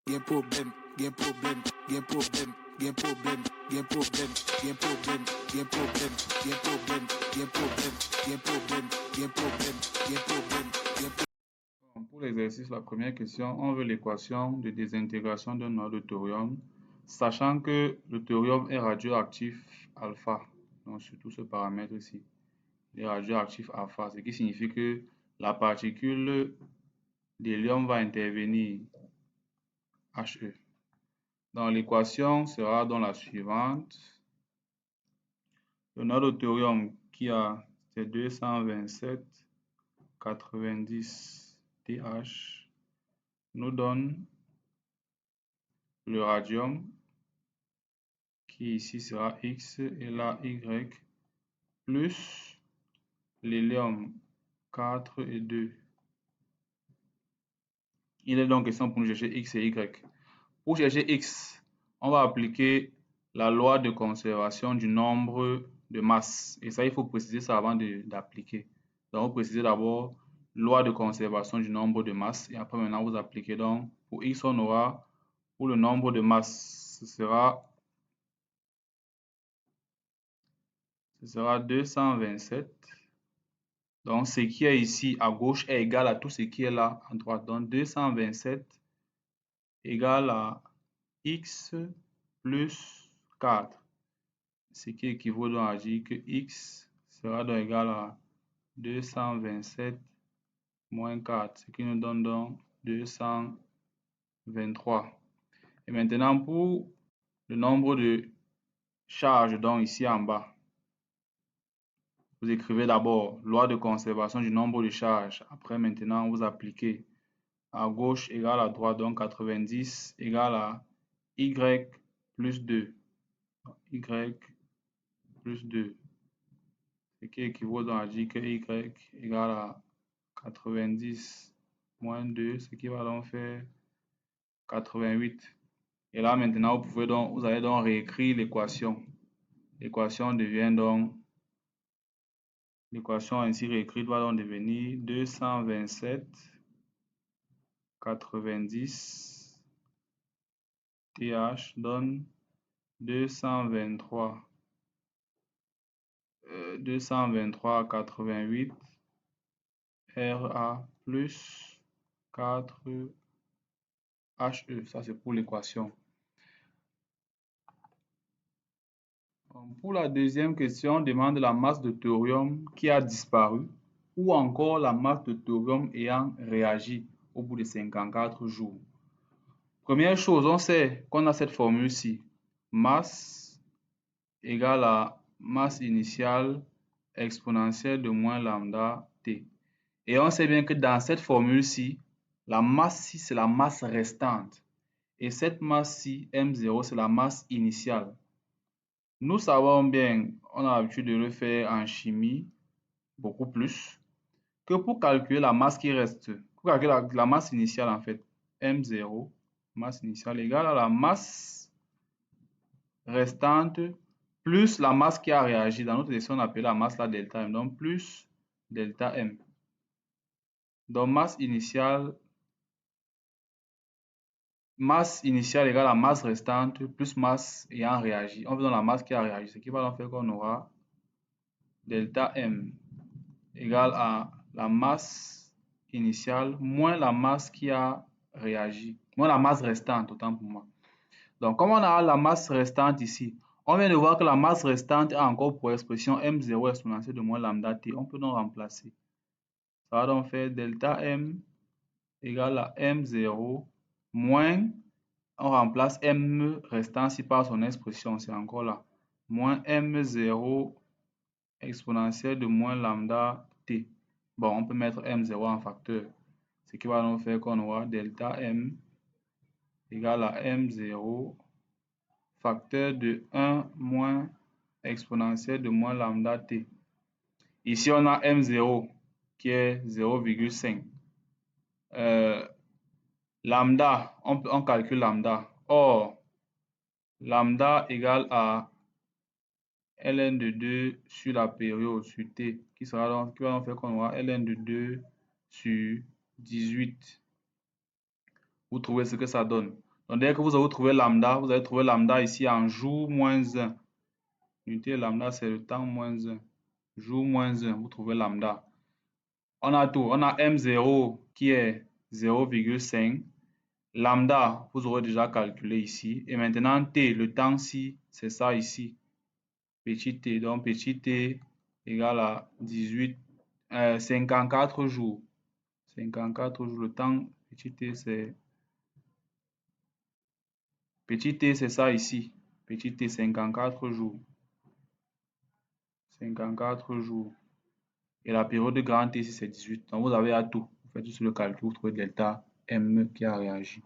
Gen problem, gen problem, gen problem, gen problem, gen problem, gen problem, gen problem, gen problem, gen problem, gen problem, gen problem, gen problem, gen problem. Pour l'exercice, la première question, on veut l'équation de désintégration d'un noyau de thorium, sachant que le thorium est radioactif alpha, donc surtout ce paramètre ici, il est radioactif alpha, ce qui signifie que la particule d'hélium va intervenir He. Donc l'équation sera dans la suivante. Le noyau de thorium qui a 227,90 TH nous donne le radium qui ici sera X et là Y plus l'hélium 4 et 2. Il est donc question pour nous chercher X et Y. Pour chercher X, on va appliquer la loi de conservation du nombre de masses. Et ça, il faut préciser ça avant d'appliquer. Donc, vous précisez d'abord loi de conservation du nombre de masses. Et après, maintenant, vous appliquez. Donc, pour X, on aura, pour le nombre de masses, ce sera 227. Donc, ce qui est ici à gauche est égal à tout ce qui est là à droite. Donc, 227 égale à X plus 4. Ce qui équivaut donc à dire que X sera donc égal à 227 moins 4, ce qui nous donne donc 223. Et maintenant, pour le nombre de charges, donc ici en bas, vous écrivez d'abord loi de conservation du nombre de charges. Après, maintenant, vous appliquez à gauche égale à droite, donc 90 égale à Y plus 2. Y plus 2. Ce qui équivaut donc à dire que Y égale à 90 moins 2, ce qui va donc faire 88. Et là, maintenant, vous allez donc réécrire l'équation. L'équation ainsi réécrite va donc devenir 227,90 TH donne 223,88 RA plus 4 HE. Ça, c'est pour l'équation. Pour la deuxième question, on demande la masse de thorium qui a disparu ou encore la masse de thorium ayant réagi au bout de 54 jours. Première chose, on sait qu'on a cette formule-ci. Masse égale à masse initiale exponentielle de moins lambda T. Et on sait bien que dans cette formule-ci, la masse-ci, c'est la masse restante. Et cette masse-ci, M0, c'est la masse initiale. Nous savons bien, on a l'habitude de le faire en chimie, beaucoup plus, que pour calculer la masse qui reste, pour calculer la masse initiale en fait, M0, masse initiale égale à la masse restante plus la masse qui a réagi. Dans notre dessin, on appelle la masse la delta M, donc plus delta M. Donc masse initiale égale à masse restante plus masse ayant réagi. On veut donc la masse qui a réagi, ce qui va donc faire qu'on aura delta M égale à la masse initiale moins la masse qui a réagi, moins la masse restante, autant pour moi. Donc, comme on a la masse restante ici, on vient de voir que la masse restante a encore pour expression M0 exponentielle de moins lambda T. On peut donc remplacer. Ça va donc faire delta M égale à M0 moins, on remplace M restant ici par son expression, c'est encore là, moins M0 exponentielle de moins lambda T. Bon, on peut mettre M0 en facteur, ce qui va nous faire qu'on aura delta M égale à M0 facteur de 1 moins exponentielle de moins lambda T. Ici, on a M0 qui est 0,5. Lambda, on calcule lambda. Or, lambda égale à ln de 2 sur la période, sur T, qui va donc faire qu'on aura ln de 2 sur 18. Vous trouvez ce que ça donne. Donc, dès que vous avez trouvé lambda, vous allez trouver lambda ici en jour moins 1. L'unité lambda, c'est le temps moins 1. Jour moins 1, vous trouvez lambda. On a tout. On a M0 qui est 0,5. Lambda, vous aurez déjà calculé ici. Et maintenant, T, le temps-ci, c'est ça ici. Petit t, donc petit t égale à 54 jours. 54 jours, le temps, petit t, c'est ça ici. Petit t, 54 jours. 54 jours. Et la période de grand T ici, c'est 18. Donc, vous avez à tout. Vous faites juste le calcul, vous trouvez delta M qui a réagi.